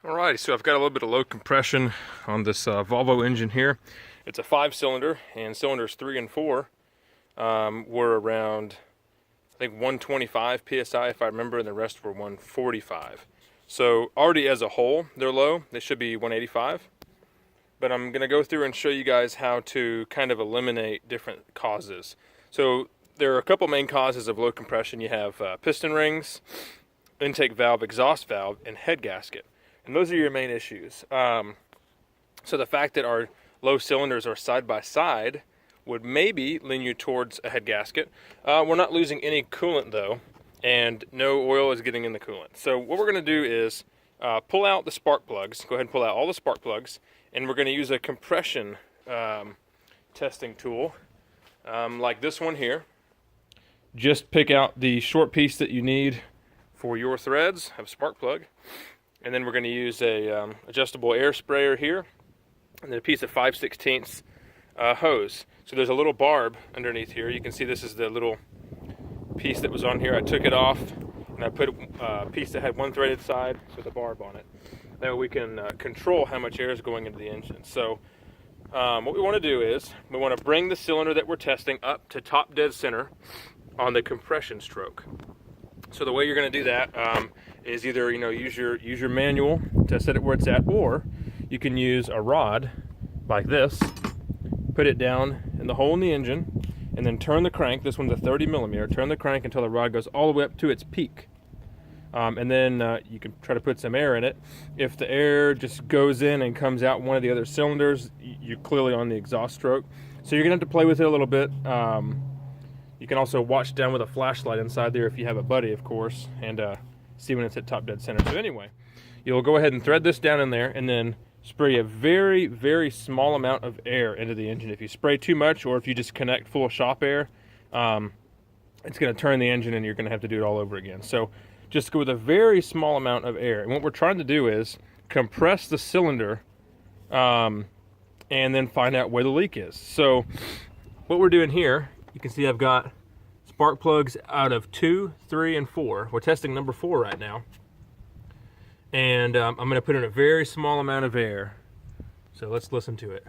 Alrighty, so I've got a little bit of low compression on this Volvo engine here. It's a 5-cylinder, and cylinders 3 and 4 were around, I think, 125 psi if I remember, and the rest were 145. So already as a whole, they're low. They should be 185. But I'm going to go through and show you guys how to kind of eliminate different causes. So there are a couple main causes of low compression. You have piston rings, intake valve, exhaust valve, and head gasket. And those are your main issues. So the fact that our low cylinders are side by side would maybe lean you towards a head gasket. We're not losing any coolant though, and no oil is getting in the coolant. So what we're going to do is pull out the spark plugs. Go ahead and pull out all the spark plugs, and we're going to use a compression testing tool like this one here. Just pick out the short piece that you need for your threads of spark plug. And then we're going to use a adjustable air sprayer here, and then a piece of 5/16 hose. So there's a little barb underneath here. You can see this is the little piece that was on here. I took it off, and I put a piece that had one threaded side with a barb on it. That way we can control how much air is going into the engine. So what we want to do is we want to bring the cylinder that we're testing up to top dead center on the compression stroke. So the way you're going to do that is either use your manual to set it where it's at, or you can use a rod like this, put it down in the hole in the engine, and then turn the crank. This one's a 30 millimeter. Turn the crank until the rod goes all the way up to its peak, and then you can try to put some air in it. If the air just goes in and comes out one of the other cylinders, you're clearly on the exhaust stroke. So you're gonna have to play with it a little bit. You can also watch down with a flashlight inside there if you have a buddy, of course, and see when it's at top dead center. So anyway, you'll go ahead and thread this down in there, and then spray a very, very small amount of air into the engine. If you spray too much, or if you just connect full shop air, it's going to turn the engine, and you're going to have to do it all over again. So just go with a very small amount of air. And what we're trying to do is compress the cylinder, and then find out where the leak is. So what we're doing here, you can see I've got spark plugs out of 2, 3, and 4. We're testing number 4 right now. And I'm going to put in a very small amount of air. So let's listen to it.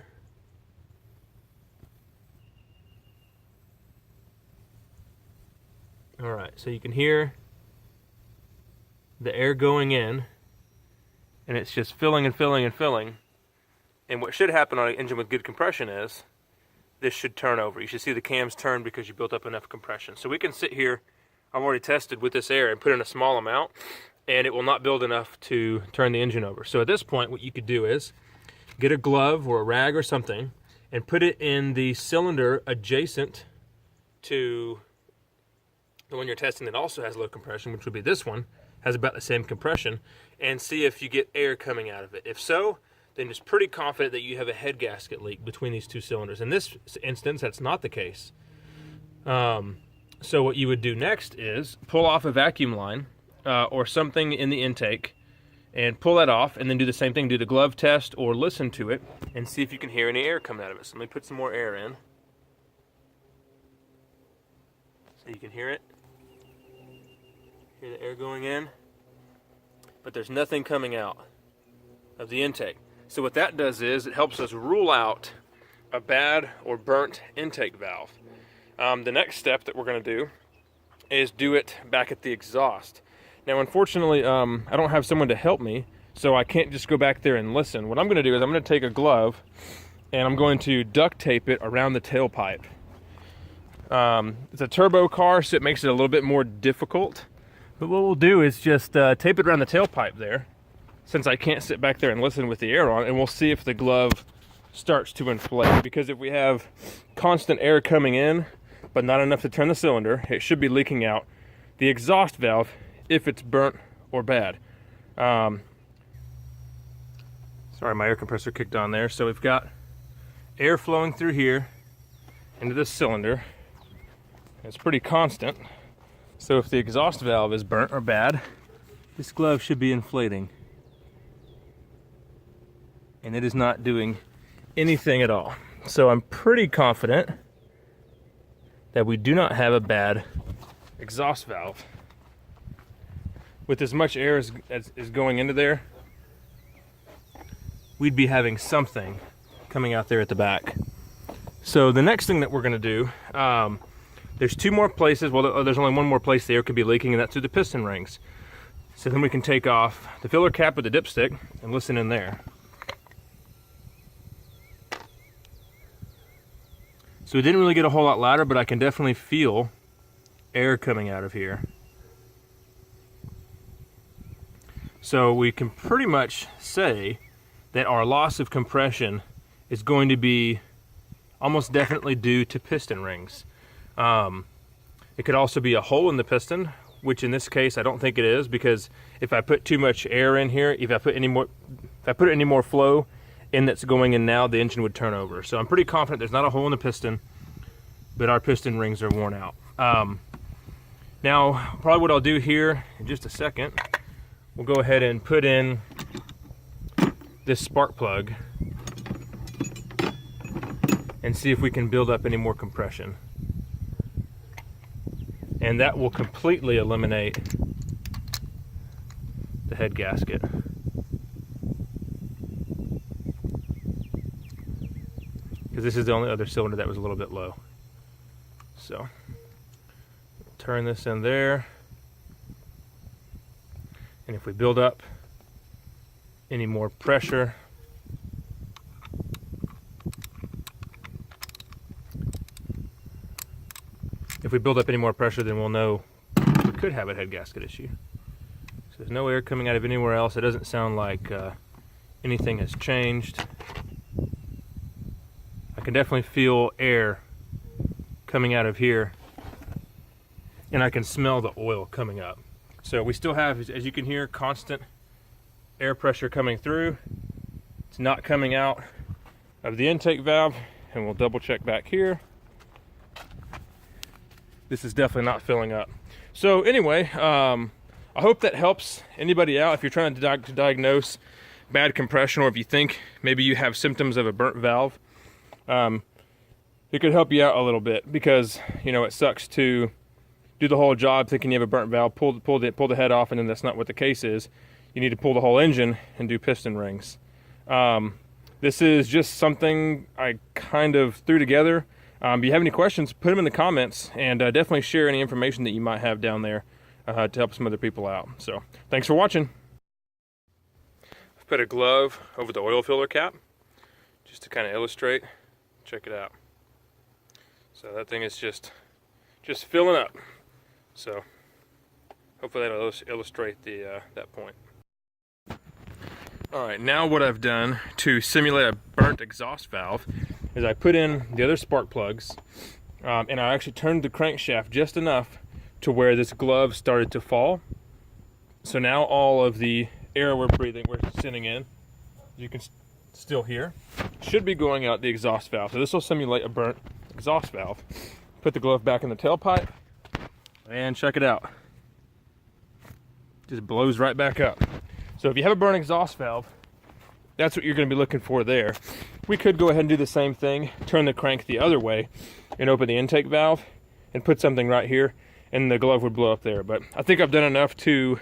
All right, so you can hear the air going in, and it's just filling and filling and filling. And what should happen on an engine with good compression is this should turn over. You should see the cams turn because you built up enough compression. So we can sit here, I've already tested with this air, and put in a small amount, and it will not build enough to turn the engine over. So at this point, what you could do is get a glove or a rag or something and put it in the cylinder adjacent to the one you're testing that also has low compression, which would be this one, has about the same compression, and see if you get air coming out of it. If so, then it's pretty confident that you have a head gasket leak between these two cylinders. In this instance, that's not the case. So what you would do next is pull off a vacuum line or something in the intake, and pull that off, and then do the same thing. Do the glove test or listen to it and see if you can hear any air coming out of it. So let me put some more air in so you can hear it. Hear the air going in, but there's nothing coming out of the intake. So what that does is it helps us rule out a bad or burnt intake valve. The next step that we're going to do is do it back at the exhaust. Now, unfortunately, I don't have someone to help me, so I can't just go back there and listen. What I'm going to do is I'm going to take a glove, and I'm going to duct tape it around the tailpipe. It's a turbo car, so it makes it a little bit more difficult. But what we'll do is just tape it around the tailpipe there, since I can't sit back there and listen with the air on, and we'll see if the glove starts to inflate. Because if we have constant air coming in, but not enough to turn the cylinder, it should be leaking out the exhaust valve if it's burnt or bad. Sorry, my air compressor kicked on there. So we've got air flowing through here into this cylinder. It's pretty constant. So if the exhaust valve is burnt or bad, this glove should be inflating. And it is not doing anything at all. So I'm pretty confident that we do not have a bad exhaust valve. With as much air as is going into there, we'd be having something coming out there at the back. So the next thing that we're gonna do, there's two more places, well there's only one more place the air could be leaking, and that's through the piston rings. So then we can take off the filler cap with the dipstick and listen in there. So it didn't really get a whole lot louder, but I can definitely feel air coming out of here. So we can pretty much say that our loss of compression is going to be almost definitely due to piston rings. It could also be a hole in the piston, which in this case I don't think it is, because if I put too much air in here, if I put any more flow in that's going in now, the engine would turn over. So I'm pretty confident there's not a hole in the piston, but our piston rings are worn out. Now, probably what I'll do here in just a second, we'll go ahead and put in this spark plug and see if we can build up any more compression. And that will completely eliminate the head gasket. Because this is the only other cylinder that was a little bit low. So, turn this in there. And if we build up any more pressure, then we'll know we could have a head gasket issue. So there's no air coming out of anywhere else. It doesn't sound like anything has changed. I can definitely feel air coming out of here, and I can smell the oil coming up. So we still have, as you can hear, constant air pressure coming through. It's not coming out of the intake valve, and we'll double check back here. This is definitely not filling up. So anyway, I hope that helps anybody out if you're trying to diagnose bad compression, or if you think maybe you have symptoms of a burnt valve. It could help you out a little bit, because you know it sucks to do the whole job thinking you have a burnt valve, pull the head off, and then that's not what the case is. You need to pull the whole engine and do piston rings. This is just something I kind of threw together. If you have any questions, put them in the comments, and definitely share any information that you might have down there to help some other people out. So thanks for watching. I've put a glove over the oil filler cap just to kind of illustrate. Check it out. So that thing is just filling up. So hopefully that'll illustrate that point. All right, now what I've done to simulate a burnt exhaust valve is I put in the other spark plugs, and I actually turned the crankshaft just enough to where this glove started to fall. So now all of the air we're sending in, you can still hear, should be going out the exhaust valve. So this will simulate a burnt exhaust valve. Put the glove back in the tailpipe, and check it out. Just blows right back up. So if you have a burnt exhaust valve, that's what you're going to be looking for there. We could go ahead and do the same thing, turn the crank the other way, and open the intake valve, and put something right here, and the glove would blow up there. But I think I've done enough to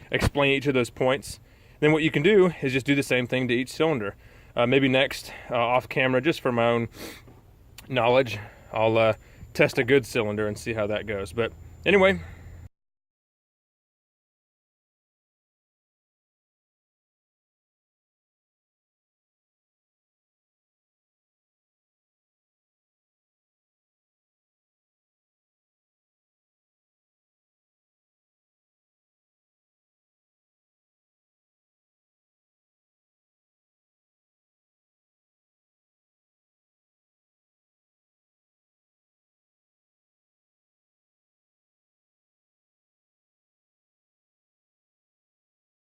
explain each of those points. Then what you can do is just do the same thing to each cylinder. Maybe next, off camera, just for my own knowledge, I'll test a good cylinder and see how that goes. But anyway,